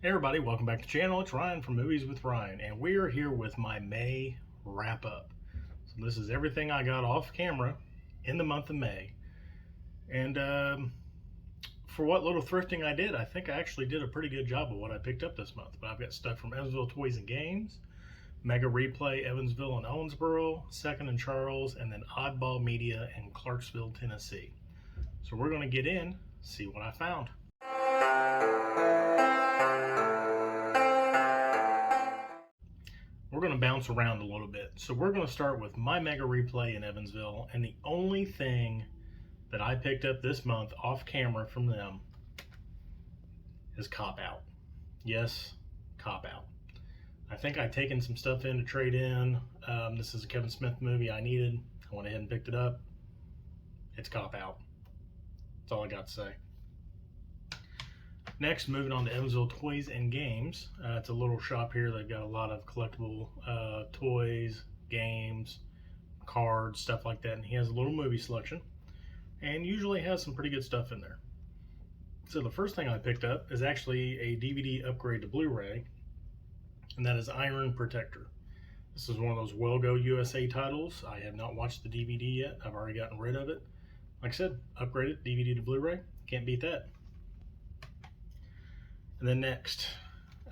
Hey everybody, welcome back to the channel. It's Ryan from Movies with Ryan, and we are here with my May wrap up. So this is everything I got off camera in the month of May. And for what little thrifting I did, I think I actually did a pretty good job of what I picked up this month. But I've got stuff from Evansville Toys and Games, Mega Replay Evansville and Owensboro, Second and Charles, and then Oddball Media in Clarksville, Tennessee. So we're going to get in, see what I found. We're going to bounce around a little bit. So we're going to start with my Mega Replay in Evansville, and the only thing that I picked up this month off camera from them is Cop Out. Yes, Cop Out. I think I'd taken some stuff in to trade in. This is a Kevin Smith movie I needed. I went ahead and picked it up. It's Cop Out. That's all I got to say. Next, moving on to Evansville Toys and Games. It's a little shop here. They've got a lot of collectible toys, games, cards, stuff like that. And he has a little movie selection and usually has some pretty good stuff in there. So the first thing I picked up is actually a DVD upgrade to Blu-ray, and that is Iron Protector. This is one of those Well Go USA titles. I have not watched the DVD yet. I've already gotten rid of it. Like I said, upgraded DVD to Blu-ray. Can't beat that. And then next,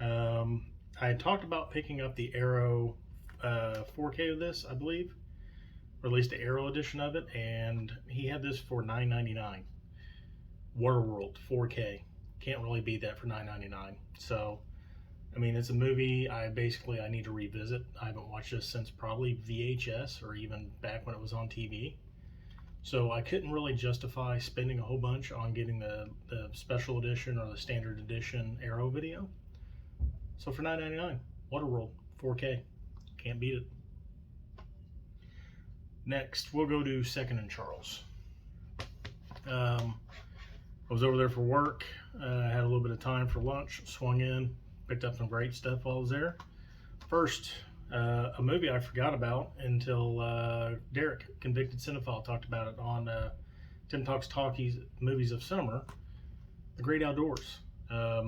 I had talked about picking up the Arrow 4K of this, I believe. Released the Arrow edition of it, and he had this for $9.99. Waterworld 4K. Can't really beat that for $9.99. So, I mean, it's a movie I need to revisit. I haven't watched this since probably VHS or even back when it was on TV. So I couldn't really justify spending a whole bunch on getting the special edition or the standard edition Arrow video. So for $9.99, Waterworld 4K. Can't beat it. Next, we'll go to Second and Charles. I was over there for work. Had a little bit of time for lunch. Swung in, picked up some great stuff while I was there. First, a movie I forgot about until Derek, Convicted Cinephile, talked about it on Tim Talks Talkies Movies of Summer, The Great Outdoors. I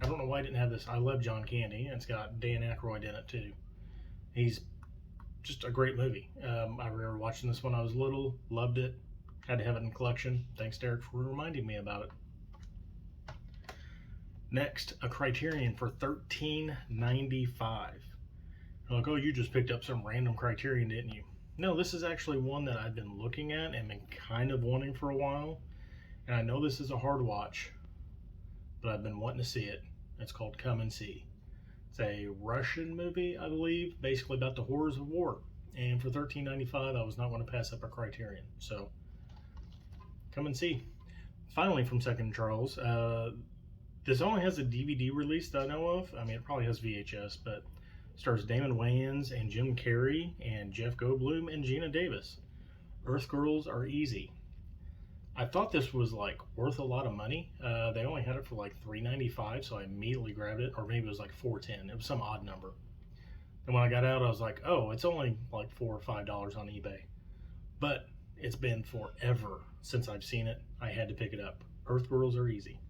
don't know why I didn't have this. I love John Candy, and it's got Dan Aykroyd in it too. He's just a great movie. I remember watching this when I was little, loved it, had to have it in collection. Thanks, Derek, for reminding me about it. Next, a Criterion for $13.95. Like, oh, you just picked up some random Criterion, didn't you? No, this is actually one that I've been looking at and been kind of wanting for a while. And I know this is a hard watch, but I've been wanting to see it. It's called Come and See. It's a Russian movie, I believe, basically about the horrors of war. And for $13.95, I was not going to pass up a Criterion. So, Come and See. Finally, from Second Charles, this only has a DVD release that I know of. I mean, it probably has VHS, but stars Damon Wayans and Jim Carrey and Jeff Goldblum and Gina Davis. Earth Girls Are Easy. I thought this was like worth a lot of money. They only had it for like $3.95, so I immediately grabbed it, or maybe it was like $4.10. It was some odd number. And when I got out, I was like, oh, it's only like $4 or $5 on eBay. But it's been forever since I've seen it. I had to pick it up. Earth Girls Are Easy.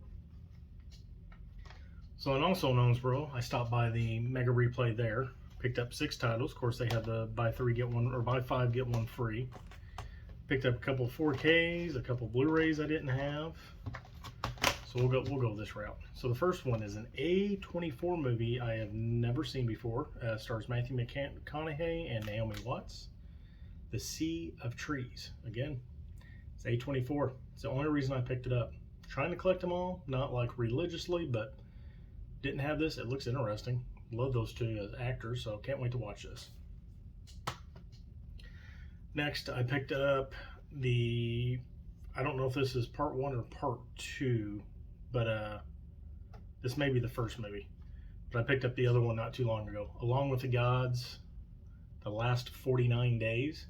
So, and also in Owensboro, I stopped by the Mega Replay there, picked up 6 titles. Of course, they have the buy 3 get 1, or buy 5 get 1 free. Picked up a couple of 4Ks, a couple of Blu-rays I didn't have. So we'll go this route. So the first one is an A24 movie I have never seen before. Stars Matthew McConaughey and Naomi Watts. The Sea of Trees. Again, it's A24. It's the only reason I picked it up. Trying to collect them all, not like religiously, but didn't have this. It looks interesting. Love those two as actors, so can't wait to watch this. Next, I picked up I don't know if this is part 1 or part 2, but this may be the first movie. But I picked up the other one not too long ago. Along with the Gods, The Last 49 Days.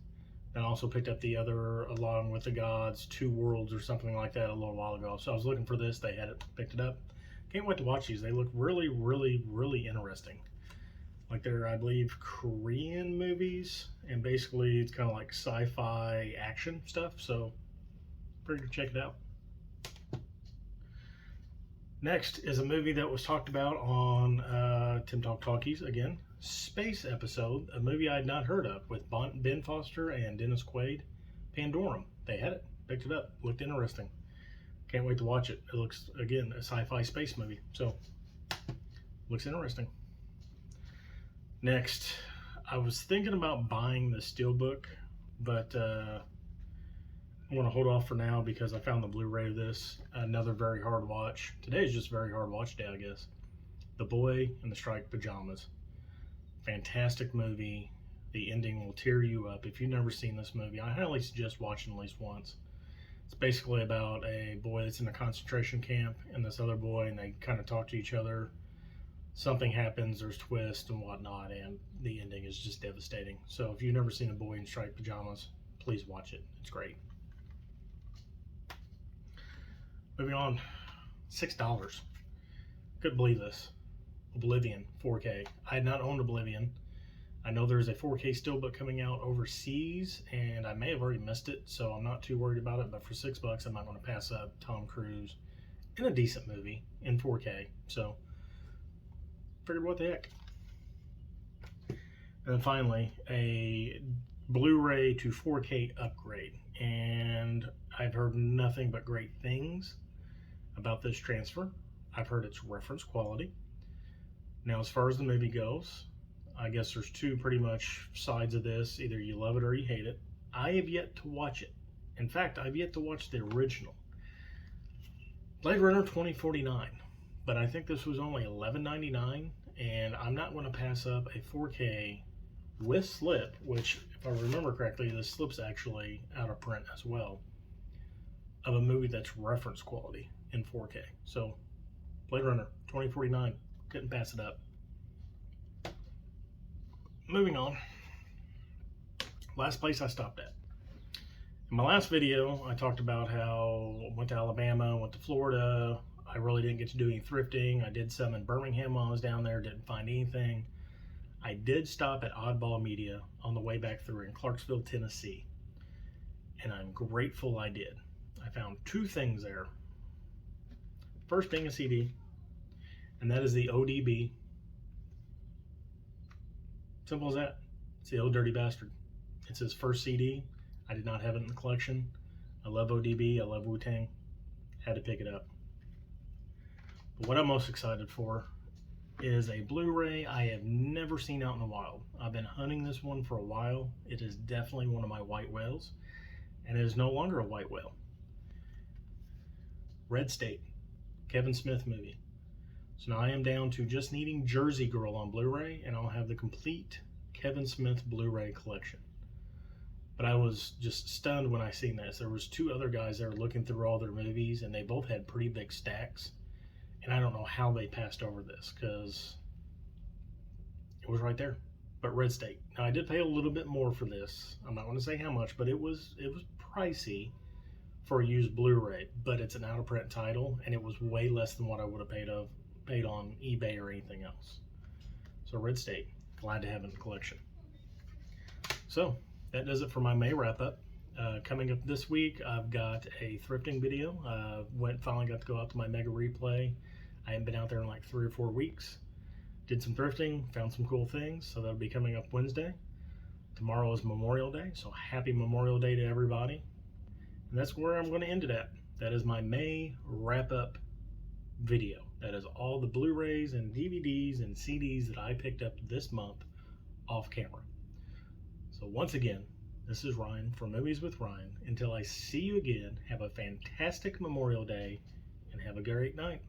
And I also picked up the other Along with the Gods, Two Worlds or something like that a little while ago. So I was looking for this. They had it, picked it up. Can't wait to watch these. They look really, really, really interesting. Like they're, I believe, Korean movies, and basically it's kind of like sci-fi action stuff. So, pretty good. Check it out. Next is a movie that was talked about on Tim Talk Talkies again. Space Episode, a movie I had not heard of with Ben Foster and Dennis Quaid. Pandorum. They had it. Picked it up. Looked interesting. Can't wait to watch it. It looks, again, a sci-fi space movie. So, looks interesting. Next, I was thinking about buying the Steelbook, but I want to hold off for now because I found the Blu-ray of this. Another very hard watch. Today is just very hard watch day, I guess. The Boy in the Striped Pajamas. Fantastic movie. The ending will tear you up. If you've never seen this movie, I highly suggest watching at least once. It's basically about a boy that's in a concentration camp and this other boy, and they kind of talk to each other. Something happens, there's twists and whatnot, and the ending is just devastating. So if you've never seen A Boy in Striped Pajamas, please watch it. It's great. Moving on, $6. Couldn't believe this. Oblivion 4K. I had not owned Oblivion. I know there's a 4K Steelbook coming out overseas, and I may have already missed it, so I'm not too worried about it. But for $6, I'm not going to pass up Tom Cruise in a decent movie in 4K. So, figured what the heck. And then finally, a Blu-ray to 4K upgrade. And I've heard nothing but great things about this transfer. I've heard it's reference quality. Now, as far as the movie goes, I guess there's two pretty much sides of this. Either you love it or you hate it. I have yet to watch it. In fact, I've yet to watch the original. Blade Runner 2049. But I think this was only $11.99, and I'm not going to pass up a 4K with slip, which, if I remember correctly, the slip's actually out of print as well, of a movie that's reference quality in 4K. So, Blade Runner 2049. Couldn't pass it up. Moving on. Last place I stopped at. In my last video, I talked about how I went to Alabama, went to Florida. I really didn't get to do any thrifting. I did some in Birmingham while I was down there, didn't find anything. I did stop at Oddball Media on the way back through in Clarksville, Tennessee. And I'm grateful I did. I found two things there. First being a CD, and that is the ODB. Simple as that. It's the Old Dirty Bastard. It's his first CD. I did not have it in the collection. I love ODB. I love Wu-Tang. Had to pick it up. But what I'm most excited for is a Blu-ray I have never seen out in the wild. I've been hunting this one for a while. It is definitely one of my white whales, and it is no longer a white whale. Red State, Kevin Smith movie. So now I am down to just needing Jersey Girl on Blu-ray, and I'll have the complete Kevin Smith Blu-ray collection. But I was just stunned when I seen this. There was two other guys that were looking through all their movies, and they both had pretty big stacks. And I don't know how they passed over this, because it was right there. But Red State. Now, I did pay a little bit more for this. I'm not going to say how much, but it was pricey for a used Blu-ray. But it's an out-of-print title, and it was way less than what I would have paid on eBay or anything else. So Red State, glad to have it in the collection. So that does it for my May wrap-up. Coming up this week, I've got a thrifting video. Finally got to go out to my Mega Replay. I haven't been out there in like 3 or 4 weeks. Did some thrifting, found some cool things, so that'll be coming up Wednesday. Tomorrow is Memorial Day, so happy Memorial Day to everybody. And that's where I'm going to end it at. That is my May wrap-up video. That is all the Blu-rays and DVDs and CDs that I picked up this month off camera. So once again, this is Ryan from Movies with Ryan. Until I see you again, have a fantastic Memorial Day and have a great night.